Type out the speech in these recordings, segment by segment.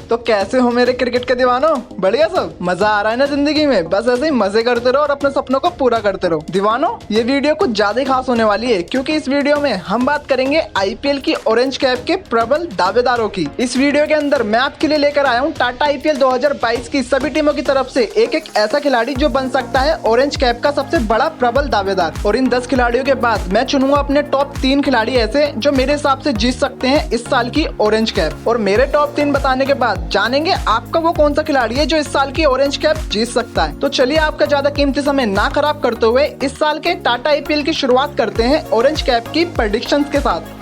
तो कैसे हो मेरे क्रिकेट के दीवानों? बढ़िया सब, मजा आ रहा है ना जिंदगी में? बस ऐसे ही मजे करते रहो और अपने सपनों को पूरा करते रहो। दीवानों, ये वीडियो कुछ ज्यादा ही खास होने वाली है क्योंकि इस वीडियो में हम बात करेंगे आईपीएल की ऑरेंज कैप के प्रबल दावेदारों की। इस वीडियो के अंदर मैं आपके लिए लेकर आया हूँ टाटा आईपीएल 2022 की सभी टीमों की तरफ से एक एक ऐसा खिलाड़ी जो बन सकता है ऑरेंज कैप का सबसे बड़ा प्रबल दावेदार। और इन 10 खिलाड़ियों के बाद मैं चुनूंगा अपने टॉप 3 खिलाड़ी ऐसे जो मेरे हिसाब से जीत सकते हैं इस साल की ऑरेंज कैप। और मेरे टॉप 3 बताने के बाद जानेंगे आपका वो कौन सा खिलाड़ी है जो इस साल की ऑरेंज कैप जीत सकता है। तो चलिए आपका ज्यादा कीमती समय ना खराब करते हुए इस साल के टाटा आईपीएल की शुरुआत करते हैं ऑरेंज कैप की प्रेडिक्शंस के साथ।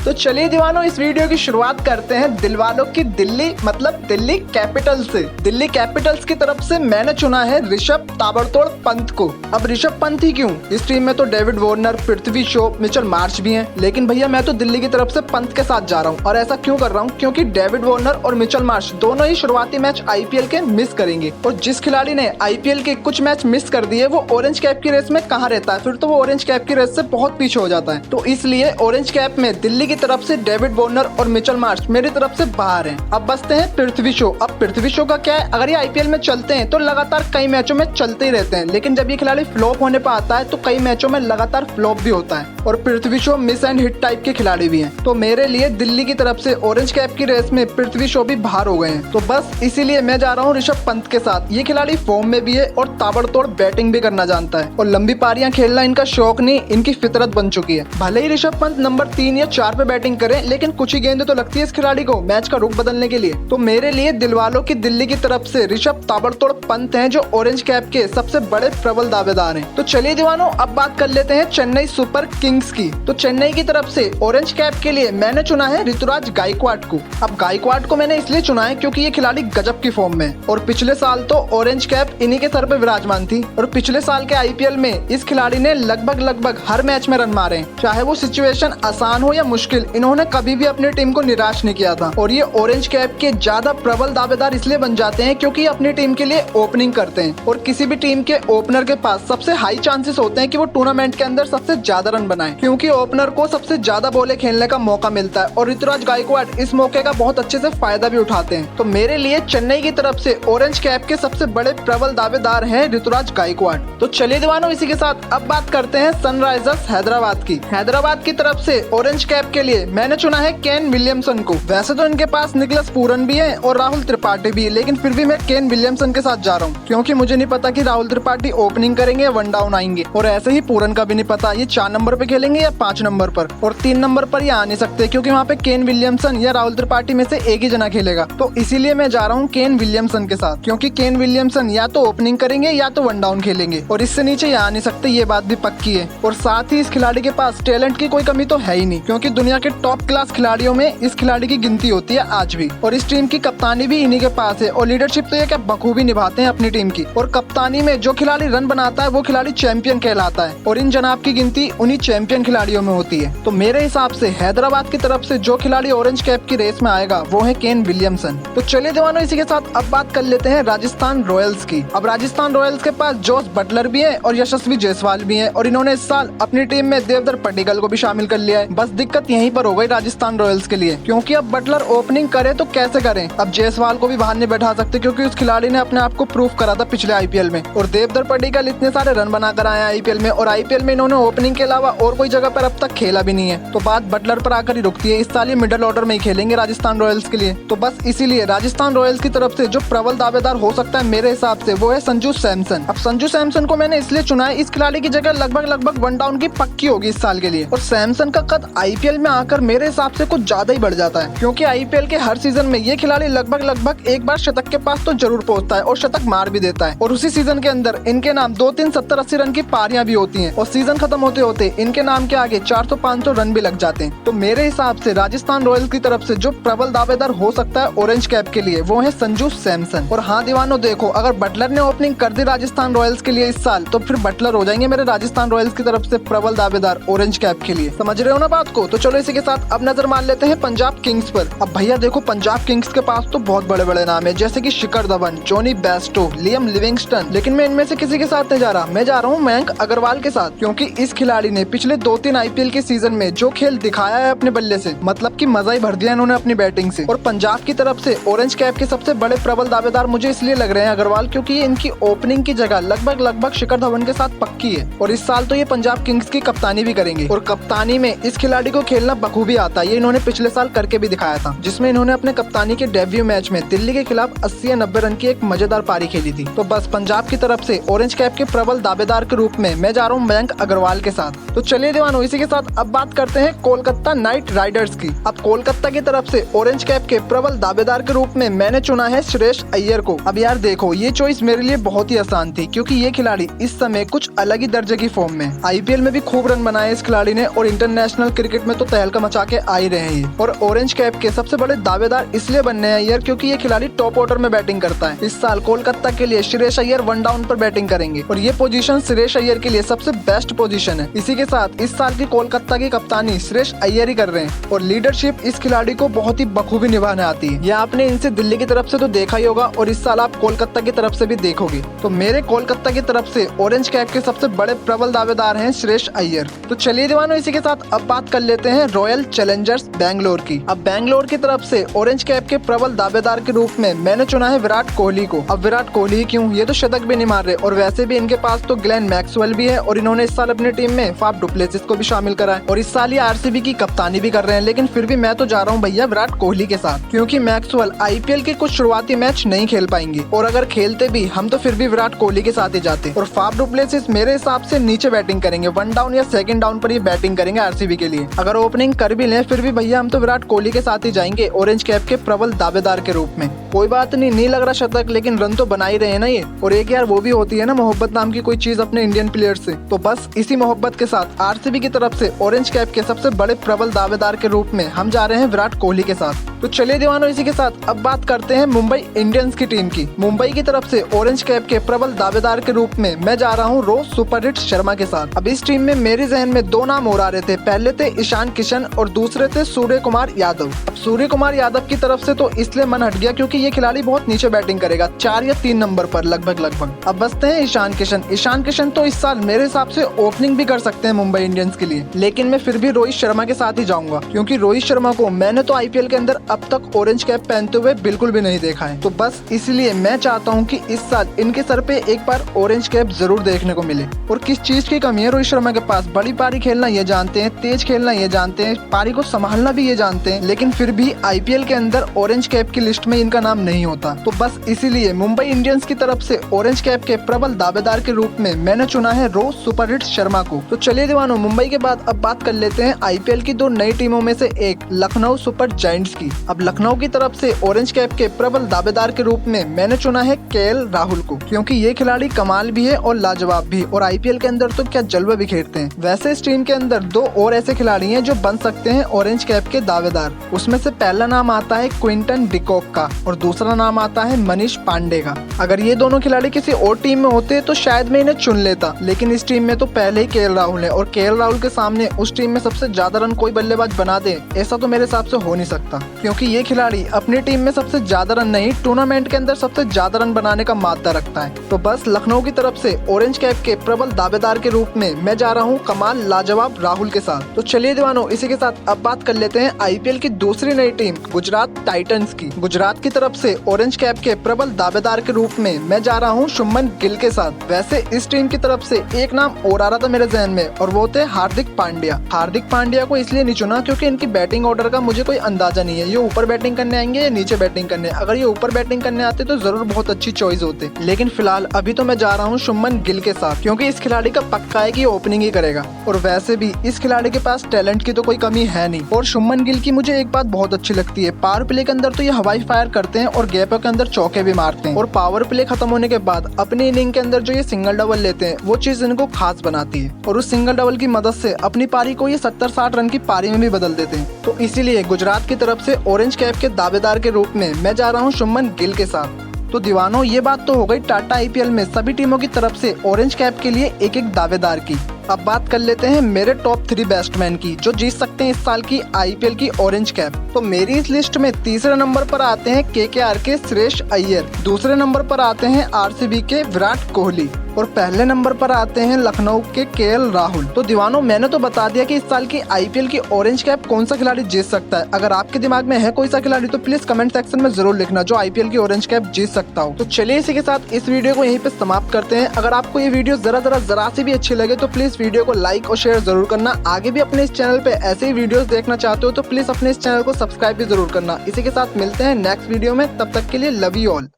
तो चलिए दीवानों, इस वीडियो की शुरुआत करते हैं दिलवालों की दिल्ली मतलब दिल्ली कैपिटल्स से। दिल्ली कैपिटल्स की तरफ से मैंने चुना है ऋषभ ताबड़तोड़ पंत को। अब ऋषभ पंत ही क्यों, इस टीम में तो David Warner, Prithvi Shaw, Mitchell Marsh भी हैं, लेकिन भैया मैं तो दिल्ली की तरफ से पंत के साथ जा रहा हूँ। और ऐसा क्यों कर रहा हूँ? क्योंकि डेविड वार्नर और मिचेल मार्श दोनों ही शुरुआती मैच आईपीएल के मिस करेंगे और जिस खिलाड़ी ने आईपीएल के कुछ मैच मिस कर दिए वो ऑरेंज कैप की रेस में कहाँ रहता है, फिर तो वो ऑरेंज कैप की रेस से बहुत पीछे हो जाता है। तो इसलिए ऑरेंज कैप में दिल्ली की तरफ से डेविड वार्नर और मिचेल मार्श मेरी तरफ से बाहर हैं। अब बचते हैं पृथ्वी शॉ। अब पृथ्वी शॉ का क्या है, अगर ये आईपीएल में चलते हैं तो लगातार कई मैचों में चलते ही रहते हैं, लेकिन जब ये खिलाड़ी फ्लॉप होने पर आता है तो कई मैचों में लगातार फ्लॉप भी होता है। और Prithvi Shaw miss and hit type के खिलाड़ी भी हैं। तो मेरे लिए दिल्ली की तरफ से ऑरेंज कैप की रेस में पृथ्वी शॉ भी बाहर हो गए हैं। तो बस इसीलिए मैं जा रहा हूँ ऋषभ पंत के साथ। ये खिलाड़ी फॉर्म में भी है और ताबड़तोड़ बैटिंग भी करना जानता है और लंबी पारियां खेलना इनका शौक नहीं, इनकी फितरत बन चुकी है। भले ही ऋषभ पंत नंबर 3 या 4 पे बैटिंग करे, लेकिन कुछ ही गेंदें तो लगती है इस खिलाड़ी को मैच का रुख बदलने के लिए। तो मेरे लिए दिलवालों की दिल्ली की तरफ से ऋषभ ताबड़तोड़ पंत हैं जो ऑरेंज कैप के सबसे बड़े प्रबल दावेदार हैं। तो चलिए दीवानों, अब बात कर लेते हैं चेन्नई सुपर किंग्स की। तो चेन्नई की तरफ से ऑरेंज कैप के लिए मैंने चुना है ऋतुराज गायकवाड़ को। अब गायकवाड़ को मैंने इसलिए चुना है क्योंकि ये खिलाड़ी गजब की फॉर्म में और पिछले साल तो ऑरेंज कैप इन्हीं के सर पे विराजमान थी। और पिछले साल के आईपीएल में इस खिलाड़ी ने लगभग हर मैच में रन मारे हैं, चाहे वो सिचुएशन आसान हो या मुश्किल, इन्होंने कभी भी अपनी टीम को निराश नहीं किया था। और ये ऑरेंज कैप के ज्यादा प्रबल दावेदार इसलिए बन जाते हैं क्योंकि अपनी टीम के लिए ओपनिंग करते हैं और किसी भी टीम के ओपनर के पास सबसे हाई चांसेस होते हैं कि वो टूर्नामेंट के अंदर सबसे ज्यादा रन बनाए, क्योंकि ओपनर को सबसे ज्यादा बॉलें खेलने का मौका मिलता है और ऋतुराज गायकवाड़ इस मौके का बहुत अच्छे से फायदा भी उठाते हैं। तो मेरे लिए चेन्नई की तरफ से ऑरेंज कैप के सबसे बड़े प्रबल दावेदार हैं ऋतुराज गायकवाड़। तो चलिए दीवानों, इसी के साथ अब बात करते हैं सनराइजर्स हैदराबाद की। हैदराबाद की तरफ से ऑरेंज कैप के लिए मैंने चुना है केन विलियमसन को। वैसे तो इनके पास निकलस पूरन भी है और राहुल त्रिपाठी भी, लेकिन फिर भी मैं केन विलियमसन के साथ जा रहा हूँ क्योंकि मुझे नहीं पता कि राहुल त्रिपाठी ओपनिंग करेंगे या वन डाउन आएंगे, और ऐसे ही पूरन का भी नहीं पता ये 4 नंबर पे खेलेंगे या 5 नंबर पर, और 3 नंबर पर ये आ नहीं सकते क्योंकि वहाँ पे केन विलियमसन या राहुल त्रिपाठी में से एक ही जना खेलेगा। तो इसीलिए मैं जा रहा हूँ केन विलियमसन के साथ, क्योंकि केन विलियमसन या तो ओपनिंग करेंगे या तो वन डाउन खेलेंगे और इससे नीचे ये आ नहीं सकते, ये बात भी पक्की है। और साथ ही इस खिलाड़ी के पास टैलेंट की कोई कमी तो है ही नहीं, क्योंकि दुनिया के टॉप क्लास खिलाड़ियों में इस खिलाड़ी की गिनती होती है आज भी। और इस टीम की कप्तानी भी इन्हीं के पास है और लीडरशिप तो ये क्या बखूबी निभाते हैं अपनी टीम की। और कप्तानी में जो खिलाड़ी रन बनाता है वो खिलाड़ी चैंपियन कहलाता है और इन जनाब की गिनती उन्हीं चैंपियन खिलाड़ियों में होती है। तो मेरे हिसाब से हैदराबाद की तरफ से जो खिलाड़ी ऑरेंज कैप की रेस में आएगा वो है केन विलियमसन। तो चलिए दीवानों, इसी के साथ अब बात कर लेते हैं राजस्थान रॉयल्स की। अब राजस्थान रॉयल्स के पास जोस बटलर भी है और यशस्वी जायसवाल भी है और इन्होंने इस साल अपनी टीम में देवदत्त पड्डीकल को भी शामिल कर लिया है। बस दिक्कत यहीं पर हो गई राजस्थान रॉयल्स के लिए, क्योंकि अब बटलर ओपनिंग करे तो कैसे करें। अब जायसवाल को भी बाहर नहीं बैठा सकते क्योंकि उस खिलाड़ी ने अपने आप को प्रूफ करा था पिछले आईपीएल में, और देवदत्त पड्डीकल इतने सारे रन बनाकर आए आईपीएल में, और आईपीएल में इन्होंने ओपनिंग के अलावा और कोई जगह पर अब तक खेला भी नहीं है। तो बात बटलर पर आकर ही रुकती है। इस साल ये मिडिल ऑर्डर में ही खेलेंगे राजस्थान रॉयल्स के लिए। तो बस इसीलिए राजस्थान रॉयल्स की तरफ से जो प्रबल दावेदार हो सकता है मेरे हिसाब से वो है संजू सैमसन। अब संजू सैमसन को मैंने इसलिए चुना है, इस खिलाड़ी की जगह लगभग वन डाउन की पक्की होगी इस साल के लिए। और सैमसन का कद आईपीएल में आकर मेरे हिसाब से कुछ ज्यादा ही बढ़ जाता है, क्योंकि आईपीएल के हर सीजन में ये खिलाड़ी लगभग एक बार शतक के पास तो जरूर पहुंचता है और शतक मार भी देता है। और उसी सीजन के अंदर इनके नाम 2-3 70-80 रन की पारियां भी होती हैं और सीजन खत्म होते होते इनके नाम के आगे 400-500 रन भी लग जाते हैं। तो मेरे हिसाब से राजस्थान रॉयल्स की तरफ से जो प्रबल दावेदार हो सकता है ऑरेंज कैप के लिए वो है संजू सैमसन। और हाँ दीवानों, देखो अगर बटलर ने ओपनिंग कर दी राजस्थान रॉयल्स के लिए इस साल तो फिर बटलर हो जाएंगे मेरे राजस्थान रॉयल्स की तरफ से प्रबल दावेदार ऑरेंज कैप के लिए। समझ रहे हो ना बात को? तो चलो चलो इसी के साथ अब नजर मार लेते हैं पंजाब किंग्स पर। अब भैया देखो, पंजाब किंग्स के पास तो बहुत बड़े बड़े नाम है, जैसे कि Shikhar Dhawan, Jonny Bairstow, Liam Livingstone, लेकिन मैं इनमें से किसी के साथ नहीं जा रहा। मैं जा रहा हूँ मयंक अग्रवाल के साथ, क्योंकि इस खिलाड़ी ने पिछले 2-3 आईपीएल के सीजन में जो खेल दिखाया है अपने बल्ले से, मतलब कि मजा ही भर दिया इन्होंने अपनी बैटिंग से। और पंजाब की तरफ से ऑरेंज कैप के सबसे बड़े प्रबल दावेदार मुझे इसलिए लग रहे हैं अग्रवाल, क्योंकि ये इनकी ओपनिंग की जगह लगभग शिखर धवन के साथ पक्की है। और इस साल तो ये पंजाब किंग्स की कप्तानी भी करेंगे, और कप्तानी में इस खिलाड़ी को खेलना बखूबी आता है। ये इन्होंने पिछले साल करके भी दिखाया था, जिसमें इन्होंने अपने कप्तानी के डेब्यू मैच में दिल्ली के खिलाफ 80 या 90 रन की एक मजेदार पारी खेली थी। तो बस पंजाब की तरफ से ऑरेंज कैप के प्रबल दावेदार के रूप में मैं जा रहा हूँ मयंक अग्रवाल के साथ। तो चलिए दीवानों, इसी के साथ अब बात करते हैं कोलकाता नाइट राइडर्स की। अब कोलकाता की तरफ से ऑरेंज कैप के प्रबल दावेदार के रूप में मैंने चुना है श्रेयस अय्यर को। अब यार देखो, ये चॉइस मेरे लिए बहुत ही आसान थी, क्योंकि ये खिलाड़ी इस समय कुछ अलग ही दर्जे की फॉर्म में। आईपीएल में भी खूब रन बनाए इस खिलाड़ी ने, और इंटरनेशनल क्रिकेट में तो तहलका मचा के आ ही रहे हैं। और ऑरेंज कैप के सबसे बड़े दावेदार इसलिए बनने हैं अय्यर, क्योंकि ये खिलाड़ी टॉप ऑर्डर में बैटिंग करता है। इस साल कोलकाता के लिए श्रेयस अय्यर 1 डाउन पर बैटिंग करेंगे, और ये पोजीशन श्रेयस अय्यर के लिए सबसे बेस्ट पोजीशन है। इसी के साथ इस साल की कोलकाता की कप्तानी श्रेयस अय्यर ही कर रहे हैं, और लीडरशिप इस खिलाड़ी को बहुत ही बखूबी निभाने आती है। यह आपने इनसे दिल्ली की तरफ से तो देखा ही होगा, और इस साल आप कोलकाता की तरफ से भी देखोगे। तो मेरे कोलकाता की तरफ से ऑरेंज कैप के सबसे बड़े प्रबल दावेदार हैं श्रेयस अय्यर। तो चलिए दीवानों, इसी के साथ अब बात कर लेते हैं रॉयल चैलेंजर्स बैंगलोर की। अब बैंगलोर की तरफ से ऑरेंज कैप के प्रबल दावेदार के रूप में मैंने चुना है विराट कोहली को। अब विराट कोहली क्यों, ये तो शतक भी नहीं मार रहे, और वैसे भी इनके पास तो ग्लेन मैक्सवेल भी है, और इन्होंने इस साल अपनी टीम में फाफ डु प्लेसिस को भी शामिल करा है, और इस साल ये आरसीबी की कप्तानी भी कर रहे हैं। लेकिन फिर भी मैं तो जा रहा हूँ भैया विराट कोहली के साथ, क्योंकि मैक्सवेल आईपीएल के कुछ शुरुआती मैच नहीं खेल पाएंगे, और अगर खेलते भी हम तो फिर भी विराट कोहली के साथ ही जाते। और फाफ डु प्लेसिस मेरे हिसाब से नीचे बैटिंग करेंगे, 1 डाउन या 2nd डाउन पर ये बैटिंग करेंगे आरसीबी के लिए। अगर ओपनिंग कर भी लें, फिर भी भैया हम तो विराट कोहली के साथ ही जाएंगे ऑरेंज कैप के प्रबल दावेदार के रूप में। कोई बात नहीं लग रहा शतक, लेकिन रन तो बना ही रहे हैं ना ये। और एक यार वो भी होती है ना मोहब्बत नाम की कोई चीज अपने इंडियन प्लेयर से। तो बस इसी मोहब्बत के साथ आरसीबी की तरफ से ऑरेंज कैप के सबसे बड़े प्रबल दावेदार के रूप में हम जा रहे हैं विराट कोहली के साथ। तो चलिए दीवानों, इसी के साथ अब बात करते हैं मुंबई इंडियंस की टीम की। मुंबई की तरफ से ऑरेंज कैप के प्रबल दावेदार के रूप में मैं जा रहा हूँ रोहित सुपरहिट शर्मा के साथ। अब इस टीम में मेरे जहन में 2 नाम और आ रहे थे। पहले थे ईशान किशन और दूसरे थे सूर्य कुमार यादव। अब सूर्य कुमार यादव की तरफ से तो इसलिए मन हट गया क्योंकि ये खिलाड़ी बहुत नीचे बैटिंग करेगा, 4 या 3 नंबर पर लगभग। अब बचते हैं ईशान किशन। ईशान किशन तो इस साल मेरे हिसाब से ओपनिंग भी कर सकते हैं मुंबई इंडियंस के लिए, लेकिन मैं फिर भी रोहित शर्मा के साथ ही जाऊंगा, क्योंकि रोहित शर्मा को मैंने तो आईपीएल के अंदर अब तक ऑरेंज कैप पहनते हुए बिल्कुल भी नहीं देखा है। तो बस इसलिए मैं चाहता हूँ कि इस साल इनके सर पे एक बार ऑरेंज कैप जरूर देखने को मिले। और किस चीज की कमी है रोहित शर्मा के पास, बड़ी पारी खेलना ये जानते हैं, तेज खेलना ये जानते हैं, पारी को संभालना भी ये जानते हैं, लेकिन फिर भी आईपीएल के अंदर ऑरेंज कैप की लिस्ट में इनका नाम नहीं होता। तो बस इसीलिए मुंबई इंडियंस की तरफ से ऑरेंज कैप के प्रबल दावेदार के रूप में मैंने चुना है रोहित सुपरहिट शर्मा को। तो चलिए दीवानों, मुंबई के बाद अब बात कर लेते हैं आईपीएल की 2 नई टीमों में से एक लखनऊ सुपर जायंट्स की। अब लखनऊ की तरफ से ऑरेंज कैप के प्रबल दावेदार के रूप में मैंने चुना है केएल राहुल को, क्योंकि ये खिलाड़ी कमाल भी है और लाजवाब भी, और आईपीएल के अंदर तो क्या जलवा बिखेरते हैं। वैसे इस टीम के अंदर 2 और ऐसे खिलाड़ी हैं जो बन सकते हैं ऑरेंज कैप के दावेदार। उसमें से पहला नाम आता है क्विंटन डिकॉक का, और दूसरा नाम आता है मनीष पांडे का। अगर ये दोनों खिलाड़ी किसी और टीम में होते तो शायद मैं इन्हें चुन लेता, लेकिन इस टीम में तो पहले ही केएल राहुल है, और केएल राहुल के सामने उस टीम में सबसे ज्यादा रन कोई बल्लेबाज बना दे ऐसा तो मेरे हिसाब से हो नहीं सकता, क्योंकि ये खिलाड़ी अपनी टीम में सबसे ज्यादा रन नहीं, टूर्नामेंट के अंदर सबसे ज्यादा रन बनाने का मादा रखता है। तो बस लखनऊ की तरफ से ऑरेंज कैप के प्रबल दावेदार के रूप में मैं जा रहा हूँ कमाल लाजवाब राहुल के साथ। तो चलिए दीवानों, इसी के साथ अब बात कर लेते हैं आईपीएल की दूसरी नई टीम गुजरात टाइटंस की। गुजरात की तरफ से ऑरेंज कैप के प्रबल दावेदार के रूप में मैं जा रहा हूँ शुभमन गिल के साथ। वैसे इस टीम की तरफ से एक नाम और आ रहा था मेरे जहन में, और वो थे हार्दिक पांड्या। हार्दिक पांड्या को इसलिए नहीं चुना क्योंकि इनकी बैटिंग ऑर्डर का मुझे कोई अंदाजा नहीं है, ये ऊपर बैटिंग करने आएंगे या नीचे बैटिंग करने। अगर ये ऊपर बैटिंग करने आते तो जरूर बहुत अच्छी चॉइस होते, लेकिन फिलहाल अभी तो मैं जा रहा हूँ शुभमन गिल के साथ, क्योंकि इस खिलाड़ी का पक्का है कि ओपनिंग ही करेगा, और वैसे भी इस खिलाड़ी के पास टैलेंट की तो कोई कमी है नहीं। और शुभमन गिल की मुझे एक बात बहुत अच्छी लगती है, पावर प्ले के अंदर तो ये हवाई फायर करते हैं और गैपों के अंदर चौके भी मारते हैं, और पावर प्ले खत्म होने के बाद अपनी इनिंग के अंदर जो ये सिंगल डबल लेते हैं वो चीज इनको खास बनाती है, और उस सिंगल डबल की मदद से अपनी पारी को ये 70-60 रन की पारी में भी बदल देते हैं। तो इसीलिए गुजरात की तरफ से ऑरेंज कैप के दावेदार के रूप में मैं जा रहा हूँ शुभमन गिल के साथ। तो दीवानों, ये बात तो हो गई टाटा आईपीएल में सभी टीमों की तरफ से ऑरेंज कैप के लिए एक दावेदार की। अब बात कर लेते हैं मेरे टॉप 3 बैट्समैन की जो जीत सकते हैं इस साल की आईपीएल की ऑरेंज कैप। तो मेरी इस लिस्ट में तीसरे नंबर पर आते हैं केकेआर के श्रेयस अय्यर, दूसरे नंबर पर आते हैं आरसीबी के विराट कोहली और पहले नंबर पर आते हैं लखनऊ के केएल राहुल। तो दीवानों, मैंने तो बता दिया कि इस साल की आईपीएल की ऑरेंज कैप कौन सा खिलाड़ी जीत सकता है। अगर आपके दिमाग में है कोई सा खिलाड़ी तो प्लीज कमेंट सेक्शन में जरूर लिखना जो आईपीएल की ऑरेंज कैप जीत सकता हो। तो चलिए इसी के साथ इस वीडियो को यहीं पे समाप्त करते हैं। अगर आपको ये वीडियो जरा सी भी अच्छी लगे तो प्लीज वीडियो को लाइक और शेयर जरूर करना। आगे भी अपने इस चैनल पे ऐसे ही वीडियोस देखना चाहते हो तो प्लीज अपने इस चैनल को सब्सक्राइब भी जरूर करना। इसी के साथ मिलते हैं नेक्स्ट वीडियो में, तब तक के लिए लव यू ऑल।